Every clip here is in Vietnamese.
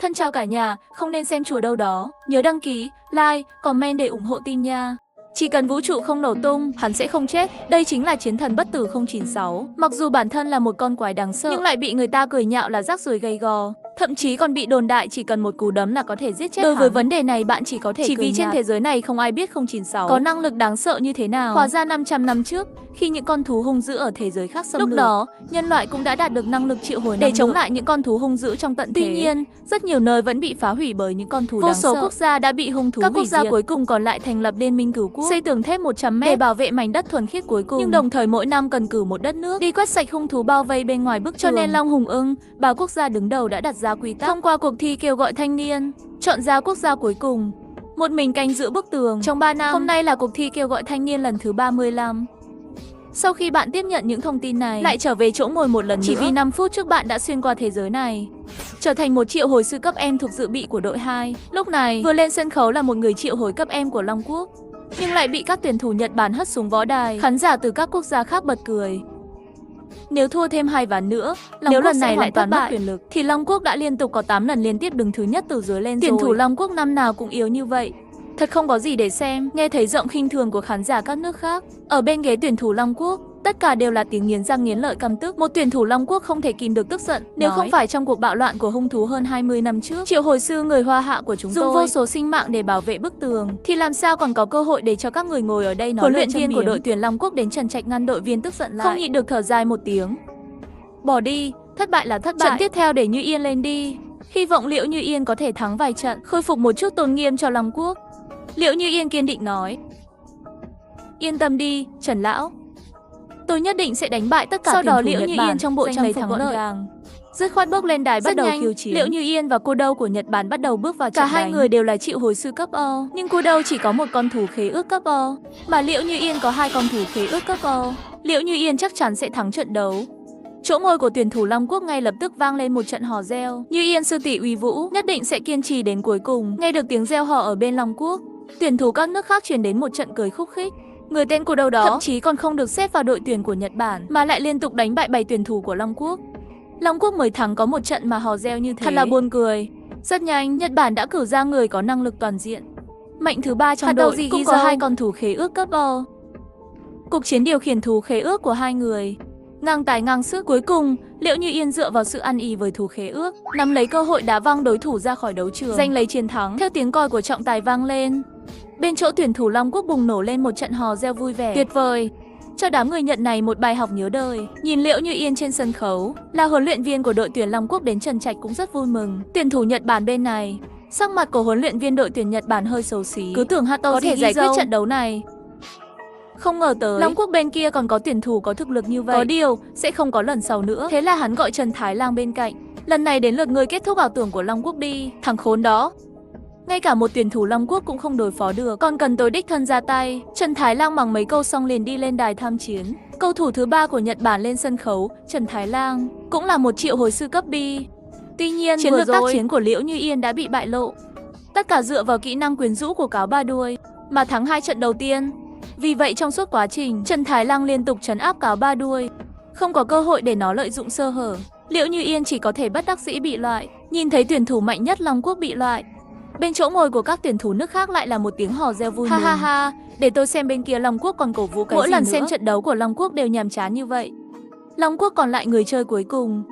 Thân chào cả nhà, không nên xem chùa đâu đó. Nhớ đăng ký, like, comment để ủng hộ team nha. Chỉ cần vũ trụ không nổ tung, hắn sẽ không chết. Đây chính là chiến thần bất tử 096. Mặc dù bản thân là một con quái đáng sợ, nhưng lại bị người ta cười nhạo là rác rưởi gay go. Thậm chí còn bị đồn đại chỉ cần một cú đấm là có thể giết chết. Đối với vấn đề này bạn chỉ có thể vì trên thế giới này không ai biết 096 có năng lực đáng sợ như thế nào. Hóa ra 500 năm trước, khi những con thú hung dữ ở thế giới khác xâm lược, lúc đó nhân loại cũng đã đạt được năng lực triệu hồi để chống lại những con thú hung dữ trong tận thế. Tuy nhiên, rất nhiều nơi vẫn bị phá hủy bởi những con thú đáng sợ. Vô số quốc gia đã bị hung thú hủy diệt. Các quốc gia cuối cùng còn lại thành lập liên minh cứu quốc, xây tường thép 100 m để bảo vệ mảnh đất thuần khiết cuối cùng. Nhưng đồng thời mỗi năm cần cử một đất nước đi quét sạch hung thú bao vây bên ngoài bức tường. Cho nên Long Hùng Ưng, bà quốc gia đứng đầu đã đặt ra quy tắc thông qua cuộc thi kêu gọi thanh niên chọn ra quốc gia cuối cùng, một mình canh giữ bức tường trong 3 năm. Hôm nay là cuộc thi kêu gọi thanh niên lần thứ 35. Sau khi bạn tiếp nhận những thông tin này, lại trở về chỗ ngồi một lần chỉ vì 5 phút trước bạn đã xuyên qua thế giới này, trở thành một triệu hồi sư cấp em thuộc dự bị của đội 2. Lúc này, vừa lên sân khấu là một người triệu hồi cấp em của Long Quốc, nhưng lại bị các tuyển thủ Nhật Bản hất xuống võ đài. Khán giả từ các quốc gia khác bật cười. Nếu thua thêm 2 ván nữa, nếu lần này lại toàn mất quyền lực, thì Long Quốc đã liên tục có 8 lần liên tiếp đứng thứ nhất từ dưới lên rồi. Tuyển thủ Long Quốc năm nào cũng yếu như vậy, thật không có gì để xem. Nghe thấy giọng khinh thường của khán giả các nước khác, ở bên ghế tuyển thủ Long Quốc, tất cả đều là tiếng nghiến răng nghiến lợi căm tức. Một tuyển thủ Long Quốc không thể kìm được tức giận. Nếu không phải trong cuộc bạo loạn của hung thú hơn 20 năm trước, triệu hồi sư người Hoa Hạ của chúng tôi dùng vô số sinh mạng để bảo vệ bức tường, thì làm sao còn có cơ hội để cho các người ngồi ở đây nói. Huấn luyện viên của đội tuyển Long Quốc đến Trần Trạch ngăn đội viên tức giận lại, không nhịn được thở dài một tiếng. Bỏ đi, thất bại là thất bại. Trận tiếp theo để Như Yên lên đi. Hy vọng Liễu Như Yên có thể thắng vài trận, khôi phục một chút tôn nghiêm cho Long Quốc. Liễu Như Yên kiên định nói. Yên tâm đi, Trần lão. Tôi nhất định sẽ đánh bại tất cả. Sau đó Liễu Như Yên trong bộ trang phục gọn gàng, dứt khoát bước lên đài bắt đầu khiêu chiến. Liễu Như Yên và cô Đâu của Nhật Bản bắt đầu bước vào trận đánh. Cả hai người đều là triệu hồi sư cấp O, nhưng cô Đâu chỉ có một con thú khế ước cấp O, mà Liễu Như Yên có 2 con thú khế ước cấp O. Liễu Như Yên chắc chắn sẽ thắng trận đấu. Chỗ ngồi của tuyển thủ Long Quốc ngay lập tức vang lên một trận hò reo. Như Yên sư tỷ uy vũ, nhất định sẽ kiên trì đến cuối cùng. Nghe được tiếng reo hò ở bên Long Quốc, tuyển thủ các nước khác truyền đến một trận cười khúc khích. Người tên cô Đâu đó thậm chí còn không được xếp vào đội tuyển của Nhật Bản, mà lại liên tục đánh bại 7 tuyển thủ của Long Quốc. Long Quốc mới thắng có một trận mà hò reo như thế, thật là buồn cười. Rất nhanh, Nhật Bản đã cử ra người có năng lực toàn diện. Mệnh thứ 3 trong đội cũng có 2 con thú khế ước cấp O. Cuộc chiến điều khiển thú khế ước của hai người ngang tài ngang sức. Cuối cùng, Liễu Như Yên dựa vào sự ăn ý với thú khế ước, nắm lấy cơ hội đá văng đối thủ ra khỏi đấu trường, giành lấy chiến thắng. Theo tiếng còi của trọng tài vang lên, bên chỗ tuyển thủ Long Quốc bùng nổ lên một trận hò reo vui vẻ. Tuyệt vời, cho đám người Nhật này một bài học nhớ đời. Nhìn Liễu Như Yên trên sân khấu, là huấn luyện viên của đội tuyển Long Quốc đến Trần Trạch cũng rất vui mừng. Tuyển thủ Nhật Bản bên này, sắc mặt của huấn luyện viên đội tuyển Nhật Bản hơi xấu xí, cứ tưởng Hato có thể giải quyết trận đấu này. Không ngờ tới Long Quốc bên kia còn có tuyển thủ có thực lực như vậy. Có điều, sẽ không có lần sau nữa. Thế là hắn gọi Trần Thái Lang bên cạnh. Lần này đến lượt ngươi kết thúc ảo tưởng của Long Quốc đi, thằng khốn đó. Ngay cả một tuyển thủ Long Quốc cũng không đối phó được, còn cần tôi đích thân ra tay. Trần Thái Lang bằng mấy câu xong liền đi lên đài tham chiến. Cầu thủ thứ 3 của Nhật Bản lên sân khấu, Trần Thái Lang, cũng là một triệu hồi sư cấp B. Tuy nhiên, chiến lược tác chiến của Liễu Như Yên đã bị bại lộ. Tất cả dựa vào kỹ năng quyến rũ của cáo ba đuôi, mà thắng 2 trận đầu tiên. Vì vậy trong suốt quá trình, Trần Thái Lang liên tục trấn áp cáo ba đuôi, không có cơ hội để nó lợi dụng sơ hở. Liễu Như Yên chỉ có thể bất đắc dĩ bị loại. Nhìn thấy tuyển thủ mạnh nhất Long Quốc bị loại, bên chỗ ngồi của các tuyển thủ nước khác lại là một tiếng hò reo vui mừng. Ha ha ha, để tôi xem bên kia Long Quốc còn cổ vũ cái gì nữa. Mỗi lần xem trận đấu của Long Quốc đều nhàm chán như vậy. Long Quốc còn lại người chơi cuối cùng.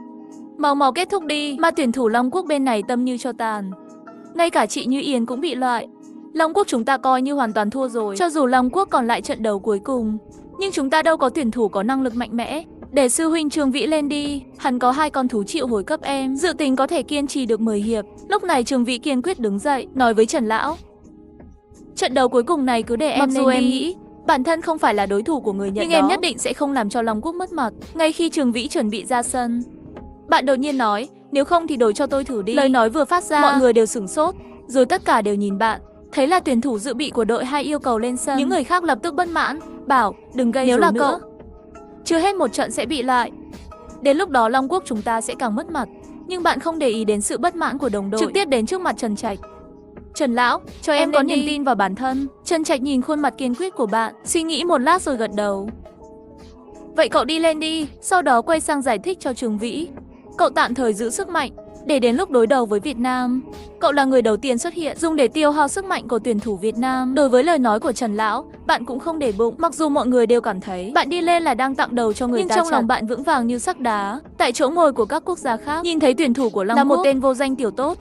Mau mau kết thúc đi, mà tuyển thủ Long Quốc bên này tâm như cho tàn. Ngay cả chị Như Yên cũng bị loại. Long Quốc chúng ta coi như hoàn toàn thua rồi. Cho dù Long Quốc còn lại trận đấu cuối cùng, nhưng chúng ta đâu có tuyển thủ có năng lực mạnh mẽ. Để sư huynh Trương Vĩ lên đi, hắn có 2 con thú triệu hồi cấp em, dự tính có thể kiên trì được 10 hiệp. Lúc này Trương Vĩ kiên quyết đứng dậy, nói với Trần lão, trận đấu cuối cùng này cứ để em lên đi. Mặc dù em nghĩ bản thân không phải là đối thủ của người Nhật nhưng em nhất định sẽ không làm cho Long Quốc mất mặt. Ngay khi Trương Vĩ chuẩn bị ra sân, bạn đột nhiên nói, nếu không thì đổi cho tôi thử đi. Lời nói vừa phát ra, mọi người đều sửng sốt, rồi tất cả đều nhìn bạn. Thấy là tuyển thủ dự bị của đội 2 yêu cầu lên sân, những người khác lập tức bất mãn, bảo đừng gây rối nữa. Chưa hết một trận sẽ bị lại. Đến lúc đó Long Quốc chúng ta sẽ càng mất mặt. Nhưng bạn không để ý đến sự bất mãn của đồng đội, trực tiếp đến trước mặt Trần Trạch. Trần lão, cho em có niềm tin vào bản thân. Trần Trạch nhìn khuôn mặt kiên quyết của bạn, suy nghĩ một lát rồi gật đầu. Vậy cậu đi lên đi. Sau đó quay sang giải thích cho Trường Vĩ. Cậu tạm thời giữ sức mạnh, để đến lúc đối đầu với Việt Nam, cậu là người đầu tiên xuất hiện, dùng để tiêu hao sức mạnh của tuyển thủ Việt Nam. Đối với lời nói của Trần Lão, bạn cũng không để bụng, mặc dù mọi người đều cảm thấy bạn đi lên là đang tặng đầu cho người ta, nhưng trong lòng bạn vững vàng như sắt đá. Tại chỗ ngồi của các quốc gia khác, nhìn thấy tuyển thủ của Long Quốc là một tên vô danh tiểu tốt.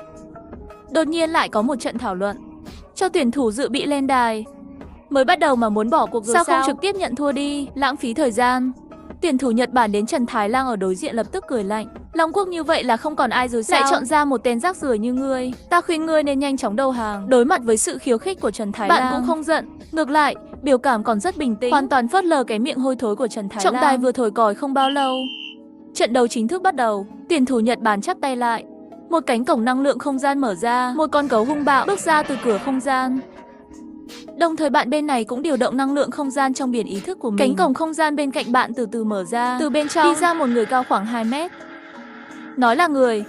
Đột nhiên lại có một trận thảo luận, cho tuyển thủ dự bị lên đài. Mới bắt đầu mà muốn bỏ cuộc rồi sao? Không trực tiếp nhận thua đi, lãng phí thời gian. Tuyển thủ Nhật Bản đến Trần Thái Lang ở đối diện lập tức cười lạnh. Long Quốc như vậy là không còn ai rồi sao? Lại chọn ra một tên rác rưởi như ngươi. Ta khuyên ngươi nên nhanh chóng đầu hàng. Đối mặt với sự khiêu khích của Trần Thái Lang, bạn cũng không giận. Ngược lại, biểu cảm còn rất bình tĩnh, hoàn toàn phớt lờ cái miệng hôi thối của Trần Thái Lang. Trọng tài vừa thổi còi không bao lâu, trận đấu chính thức bắt đầu. Tuyển thủ Nhật Bản chắp tay lại. Một cánh cổng năng lượng không gian mở ra, một con gấu hung bạo bước ra từ cửa không gian. Đồng thời bạn bên này cũng điều động năng lượng không gian trong biển ý thức của mình. Cánh cổng không gian bên cạnh bạn từ từ mở ra, từ bên trong đi ra một người cao khoảng 2 mét. Nói là người,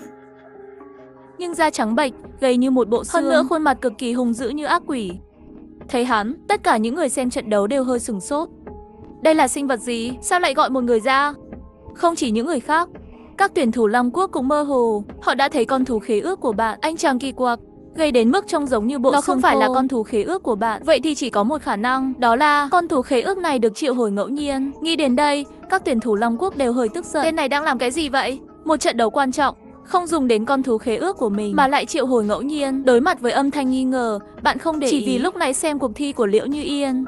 nhưng da trắng bệch, gầy như một bộ xương. Hơn nữa khuôn mặt cực kỳ hung dữ như ác quỷ. Thấy hắn, tất cả những người xem trận đấu đều hơi sửng sốt. Đây là sinh vật gì? Sao lại gọi một người ra? Không chỉ những người khác, các tuyển thủ Long Quốc cũng mơ hồ. Họ đã thấy con thú khế ước của bạn, anh chàng kỳ quặc, gây đến mức trông giống như bộ xương khô. Nó không phải là con thú khế ước của bạn. Vậy thì chỉ có một khả năng, đó là con thú khế ước này được triệu hồi ngẫu nhiên. Nghĩ đến đây, các tuyển thủ Long Quốc đều hơi tức giận. Tên này đang làm cái gì vậy? Một trận đấu quan trọng, không dùng đến con thú khế ước của mình mà lại triệu hồi ngẫu nhiên. Đối mặt với âm thanh nghi ngờ, bạn không để ý. Chỉ vì lúc này xem cuộc thi của Liễu Như Yên.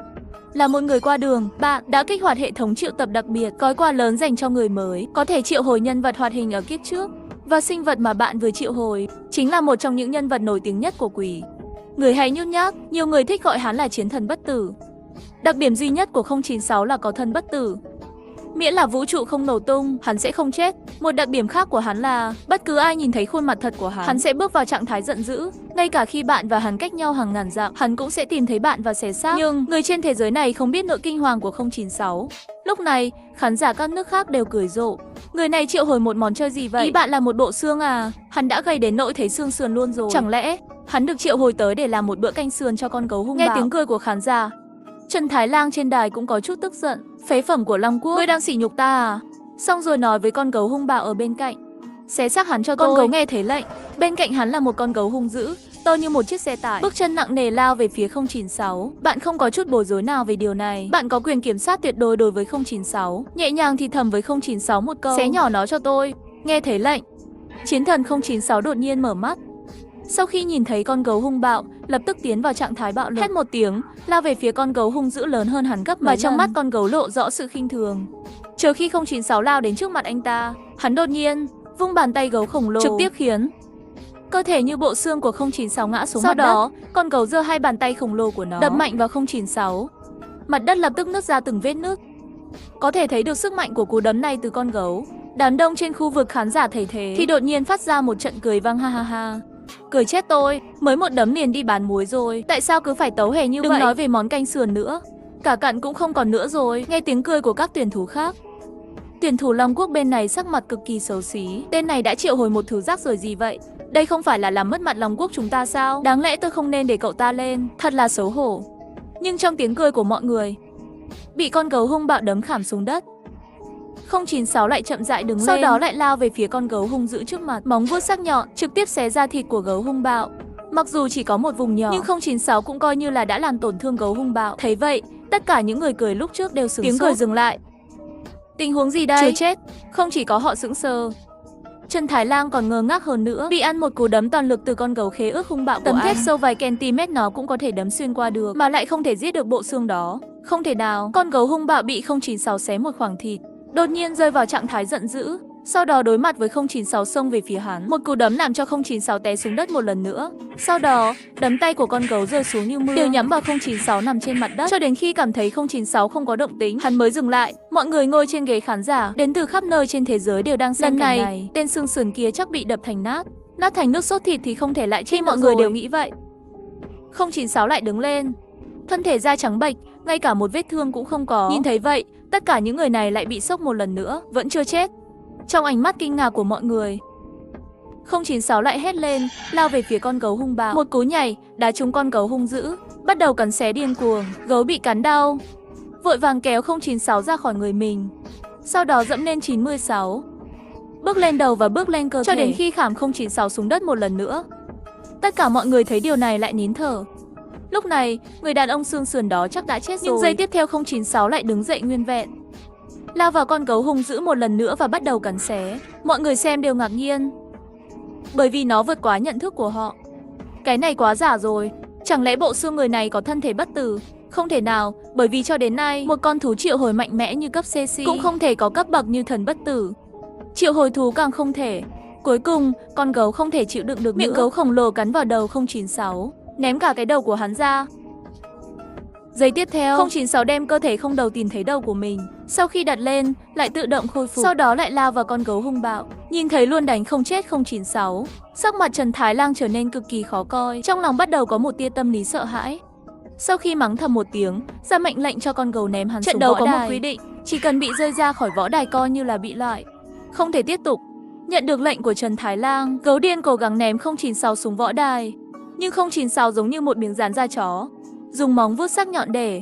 Là một người qua đường, bạn đã kích hoạt hệ thống triệu tập đặc biệt, gói quà lớn dành cho người mới, có thể triệu hồi nhân vật hoạt hình ở kiếp trước. Và sinh vật mà bạn vừa triệu hồi chính là một trong những nhân vật nổi tiếng nhất của quỷ. Người hay nhút nhát, nhiều người thích gọi hắn là chiến thần bất tử. Đặc điểm duy nhất của 096 là có thân bất tử. Miễn là vũ trụ không nổ tung, hắn sẽ không chết. Một đặc điểm khác của hắn là bất cứ ai nhìn thấy khuôn mặt thật của hắn sẽ bước vào trạng thái giận dữ. Ngay cả khi bạn và hắn cách nhau hàng ngàn dặm, hắn cũng sẽ tìm thấy bạn và xé xác. Nhưng người trên thế giới này không biết nỗi kinh hoàng của 096. Lúc này, khán giả các nước khác đều cười rộ. Người này triệu hồi một món chơi gì vậy? Ý bạn là một bộ xương à? Hắn đã gầy đến nỗi thấy xương sườn luôn rồi. Chẳng lẽ hắn được triệu hồi tới để làm một bữa canh sườn cho con gấu hung bạo? Nghe tiếng cười của khán giả, Trần Thái Lang trên đài cũng có chút tức giận. Phế phẩm của Long Quốc, ngươi đang sỉ nhục ta à? Xong rồi nói với con gấu hung bạo ở bên cạnh, xé xác hắn cho tôi. Con gấu nghe thấy lệnh. Bên cạnh hắn là một con gấu hung dữ, to như một chiếc xe tải, bước chân nặng nề lao về phía 096. Bạn không có chút bối rối nào về điều này. Bạn có quyền kiểm soát tuyệt đối đối với 096. Nhẹ nhàng thì thầm với 096 một câu, xé nhỏ nó cho tôi. Nghe thấy lệnh, chiến thần 096 đột nhiên mở mắt. Sau khi nhìn thấy con gấu hung bạo, lập tức tiến vào trạng thái bạo lực, hét một tiếng, lao về phía con gấu hung dữ lớn hơn hắn gấp mà trong mắt con gấu lộ rõ sự khinh thường. Chờ khi 096 lao đến trước mặt anh ta, hắn đột nhiên vung bàn tay gấu khổng lồ, trực tiếp khiến cơ thể như bộ xương của 096 ngã xuống mặt đất. Sau đó, con gấu giơ hai bàn tay khổng lồ của nó đập mạnh vào 096. Mặt đất lập tức nứt ra từng vết nứt. Có thể thấy được sức mạnh của cú đấm này từ con gấu. Đám đông trên khu vực khán giả thấy thế thì đột nhiên phát ra một trận cười vang ha ha ha. Cười chết tôi, mới một đấm liền đi bán muối rồi, tại sao cứ phải tấu hề như vậy? Đừng nói về món canh sườn nữa, cả cặn cũng không còn nữa rồi. Nghe tiếng cười của các tuyển thủ khác, tuyển thủ Long Quốc bên này sắc mặt cực kỳ xấu xí. Tên này đã triệu hồi một thứ rác rưởi gì vậy? Đây không phải là làm mất mặt Long Quốc chúng ta sao? Đáng lẽ tôi không nên để cậu ta lên, thật là xấu hổ. Nhưng trong tiếng cười của mọi người, bị con gấu hung bạo đấm khảm xuống đất. 096 lại chậm rãi đứng lên, sau đó lại lao về phía con gấu hung dữ trước mặt, móng vuốt sắc nhọn trực tiếp xé ra thịt của gấu hung bạo. Mặc dù chỉ có một vùng nhỏ, nhưng 096 cũng coi như là đã làm tổn thương gấu hung bạo. Thấy vậy, tất cả những người cười lúc trước đều sửng sốt. Tiếng cười dừng lại. Tình huống gì đây? Chưa chết. Không chỉ có họ sững sờ, Trần Thái Lang còn ngơ ngác hơn nữa. Bị ăn một cú đấm toàn lực từ con gấu khế ước hung bạo của anh. Tấm thép sâu vài cm nó cũng có thể đấm xuyên qua được, mà lại không thể giết được bộ xương đó. Không thể nào. Con gấu hung bạo bị 096 xé một khoảng thịt, đột nhiên rơi vào trạng thái giận dữ. Sau đó đối mặt với 096 xông về phía hắn. Một cú đấm làm cho 096 té xuống đất một lần nữa. Sau đó, đấm tay của con gấu rơi xuống như mưa, đều nhắm vào 096 nằm trên mặt đất. Cho đến khi cảm thấy 096 không có động tính, hắn mới dừng lại. Mọi người ngồi trên ghế khán giả, đến từ khắp nơi trên thế giới đều đang xem cảnh này. Tên xương sườn kia chắc bị đập thành nát. Nát thành nước sốt thịt thì không thể lại chết. Mọi người đều nghĩ vậy, 096 lại đứng lên. Thân thể da trắng bệch, ngay cả một vết thương cũng không có. Nhìn thấy vậy, tất cả những người này lại bị sốc một lần nữa, vẫn chưa chết. Trong ánh mắt kinh ngạc của mọi người, 096 lại hét lên, lao về phía con gấu hung bạo. Một cú nhảy, đá trúng con gấu hung dữ, bắt đầu cắn xé điên cuồng. Gấu bị cắn đau, vội vàng kéo 096 ra khỏi người mình, sau đó dẫm lên 96. bước lên đầu và bước lên cơ thể, cho đến khi khảm 096 xuống đất một lần nữa. Tất cả mọi người thấy điều này lại nín thở. Lúc này, người đàn ông xương sườn đó chắc đã chết rồi. Nhưng giây tiếp theo 096 lại đứng dậy nguyên vẹn, lao vào con gấu hung dữ một lần nữa và bắt đầu cắn xé. Mọi người xem đều ngạc nhiên, bởi vì nó vượt quá nhận thức của họ. Cái này quá giả rồi. Chẳng lẽ bộ xương người này có thân thể bất tử? Không thể nào, bởi vì cho đến nay, một con thú triệu hồi mạnh mẽ như cấp CC cũng không thể có cấp bậc như thần bất tử. Triệu hồi thú càng không thể. Cuối cùng, con gấu không thể chịu đựng được nữa. Miệng gấu khổng lồ cắn vào đầu 096, ném cả cái đầu của hắn ra. Giây tiếp theo, 096 đem cơ thể không đầu tìm thấy đầu của mình. Sau khi đặt lên, lại tự động khôi phục. Sau đó lại lao vào con gấu hung bạo. Nhìn thấy luôn đánh không chết 096, sắc mặt Trần Thái Lang trở nên cực kỳ khó coi. Trong lòng bắt đầu có một tia tâm lý sợ hãi. Sau khi mắng thầm một tiếng, ra mệnh lệnh cho con gấu ném hắn xuống võ đài. Trận đấu có một quy định, chỉ cần bị rơi ra khỏi võ đài coi như là bị loại, không thể tiếp tục. Nhận được lệnh của Trần Thái Lang, gấu điên cố gắng ném 096 xuống võ đài. Nhưng 096 giống như một miếng dán da chó, dùng móng vuốt sắc nhọn để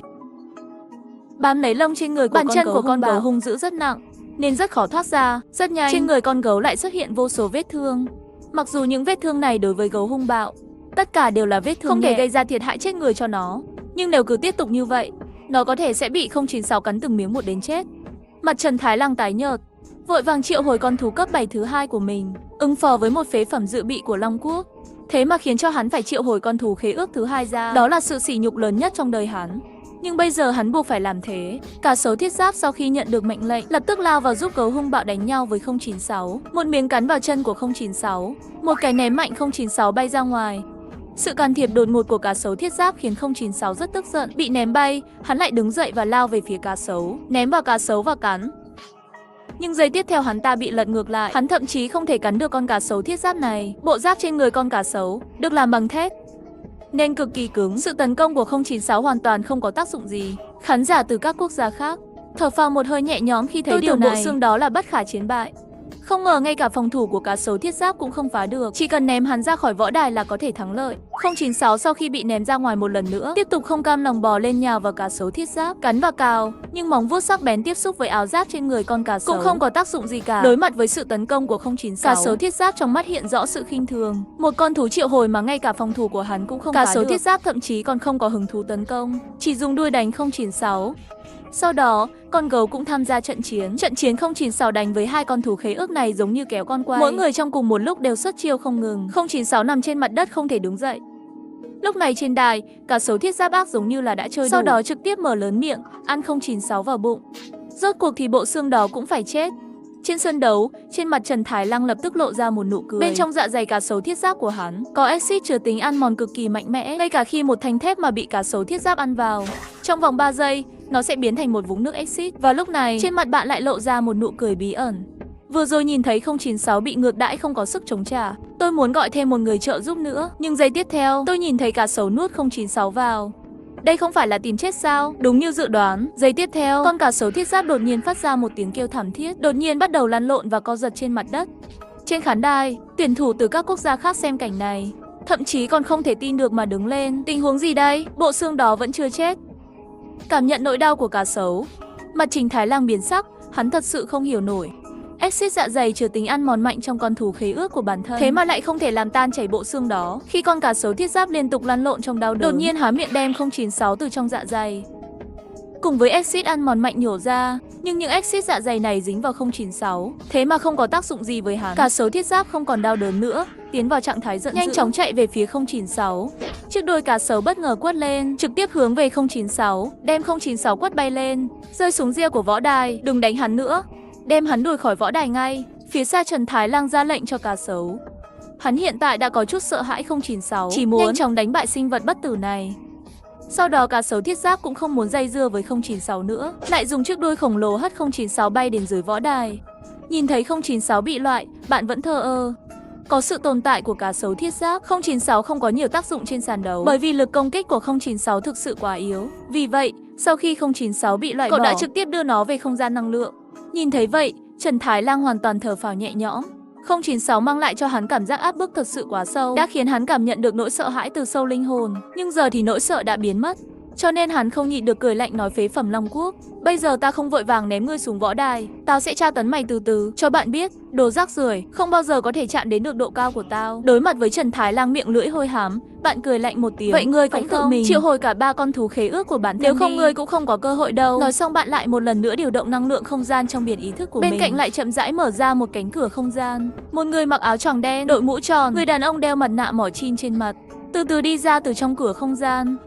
bám lấy lông trên người của con gấu. Con gấu hung dữ rất nặng, nên rất khó thoát ra. Rất nhanh, trên người con gấu lại xuất hiện vô số vết thương. Mặc dù những vết thương này đối với gấu hung bạo, tất cả đều là vết thương không thể gây ra thiệt hại chết người cho nó. Nhưng nếu cứ tiếp tục như vậy, nó có thể sẽ bị 096 cắn từng miếng một đến chết. Mặt Trần Thái Lang tái nhợt, vội vàng triệu hồi con thú cấp 7 thứ hai của mình, ứng phó với một phế phẩm dự bị của Long Quốc. Thế mà khiến cho hắn phải triệu hồi con thú khế ước thứ hai ra. Đó là sự sỉ nhục lớn nhất trong đời hắn. Nhưng bây giờ hắn buộc phải làm thế. Cá sấu thiết giáp sau khi nhận được mệnh lệnh, lập tức lao vào giúp gấu hung bạo đánh nhau với 096. Một miếng cắn vào chân của 096, một cái ném mạnh 096 bay ra ngoài. Sự can thiệp đột ngột của cá sấu thiết giáp khiến 096 rất tức giận. Bị ném bay, hắn lại đứng dậy và lao về phía cá sấu, ném vào cá sấu và cắn. Nhưng giây tiếp theo hắn ta bị lật ngược lại. Hắn thậm chí không thể cắn được con cá sấu thiết giáp này. Bộ giáp trên người con cá sấu được làm bằng thép nên cực kỳ cứng. Sự tấn công của 096 hoàn toàn không có tác dụng gì. Khán giả từ các quốc gia khác thở phào một hơi nhẹ nhõm khi thấy điều này. Bộ xương đó là bất khả chiến bại. Không ngờ ngay cả phòng thủ của cá sấu thiết giáp cũng không phá được. Chỉ cần ném hắn ra khỏi võ đài là có thể thắng lợi. 096 sau khi bị ném ra ngoài một lần nữa, tiếp tục không cam lòng bò lên nhào vào cá sấu thiết giáp, cắn và cào. Nhưng móng vuốt sắc bén tiếp xúc với áo giáp trên người con cá sấu cũng không có tác dụng gì cả. Đối mặt với sự tấn công của 096, cá sấu thiết giáp trong mắt hiện rõ sự khinh thường. Một con thú triệu hồi mà ngay cả phòng thủ của hắn cũng không phá được. Cá sấu thiết giáp thậm chí còn không có hứng thú tấn công, chỉ dùng đuôi đánh 096. Sau đó, con gấu cũng tham gia trận chiến. Trận chiến 096 đánh với hai con thú khế ước này giống như kéo con quay. Mỗi người trong cùng một lúc đều xuất chiêu không ngừng. 096 nằm trên mặt đất không thể đứng dậy. Lúc này trên đài, cá sấu thiết giáp ác giống như là đã chơi sau đó trực tiếp mở lớn miệng, ăn 096 vào bụng. Rốt cuộc thì bộ xương đó cũng phải chết. Trên sân đấu, trên mặt Trần Thái Lang lập tức lộ ra một nụ cười. Bên trong dạ dày cá sấu thiết giáp của hắn có axit chứa tính ăn mòn cực kỳ mạnh mẽ. Ngay cả khi một thanh thép mà bị cá sấu thiết giáp ăn vào, trong vòng 3 giây, nó sẽ biến thành một vũng nước axit. Và lúc này, trên mặt bạn lại lộ ra một nụ cười bí ẩn. Vừa rồi nhìn thấy 096 bị ngược đãi không có sức chống trả, tôi muốn gọi thêm một người trợ giúp nữa. Nhưng giây tiếp theo, tôi nhìn thấy cá sấu nuốt 096 vào. Đây không phải là tìm chết sao? Đúng như dự đoán, giây tiếp theo, con cá sấu thiết giáp đột nhiên phát ra một tiếng kêu thảm thiết, đột nhiên bắt đầu lăn lộn và co giật trên mặt đất. Trên khán đài, tuyển thủ từ các quốc gia khác xem cảnh này, thậm chí còn không thể tin được mà đứng lên. Tình huống gì đây? Bộ xương đó vẫn chưa chết. Cảm nhận nỗi đau của cá sấu, mặt Trình Thái Lang biến sắc, hắn thật sự không hiểu nổi. Axit dạ dày chứa tính ăn mòn mạnh trong con thú khế ước của bản thân, thế mà lại không thể làm tan chảy bộ xương đó. Khi con cá sấu thiết giáp liên tục lăn lộn trong đau đớn, đột nhiên há miệng đem 096 từ trong dạ dày cùng với axit ăn mòn mạnh nhổ ra. Nhưng những axit dạ dày này dính vào 096, thế mà không có tác dụng gì với hắn. Cá sấu thiết giáp không còn đau đớn nữa, tiến vào trạng thái giận dữ, nhanh chóng chạy về phía 096. Chiếc đuôi cá sấu bất ngờ quất lên, trực tiếp hướng về 096, đem 096 quất bay lên, rơi xuống rìa của võ đài. Đừng đánh hắn nữa, đem hắn đuổi khỏi võ đài ngay. Phía xa Trần Thái Lang ra lệnh cho cá sấu. Hắn hiện tại đã có chút sợ hãi 096, chỉ muốn nhanh chóng đánh bại sinh vật bất tử này. Sau đó cá sấu thiết giáp cũng không muốn dây dưa với 096 nữa, lại dùng chiếc đuôi khổng lồ hất 096 bay đến dưới võ đài. Nhìn thấy 096 bị loại, bạn vẫn thờ ơ. Có sự tồn tại của cá sấu thiết giáp, 096 không có nhiều tác dụng trên sàn đấu, bởi vì lực công kích của 096 thực sự quá yếu. Vì vậy, sau khi 096 bị loại bỏ, cậu đã trực tiếp đưa nó về không gian năng lượng. Nhìn thấy vậy, Trần Thái Lang hoàn toàn thở phào nhẹ nhõm. 096 mang lại cho hắn cảm giác áp bức thật sự quá sâu, đã khiến hắn cảm nhận được nỗi sợ hãi từ sâu linh hồn. Nhưng giờ thì nỗi sợ đã biến mất, cho nên hắn không nhịn được cười lạnh nói phế phẩm Long Quốc. Bây giờ ta không vội vàng ném ngươi xuống võ đài, tao sẽ tra tấn mày từ từ, cho bạn biết, đồ rác rưởi, không bao giờ có thể chạm đến được độ cao của tao. Đối mặt với Trần Thái Lang miệng lưỡi hôi hám, bạn cười lạnh một tiếng. Vậy ngươi cũng tự mình triệu hồi cả 3 con thú khế ước của bản thân. Nếu không ngươi cũng không có cơ hội đâu. Nói xong bạn lại một lần nữa điều động năng lượng không gian trong biển ý thức của mình. Bên cạnh lại chậm rãi mở ra một cánh cửa không gian. Một người mặc áo choàng đen, đội mũ tròn, người đàn ông đeo mặt nạ mỏ chin trên mặt, từ từ đi ra từ trong cửa không gian.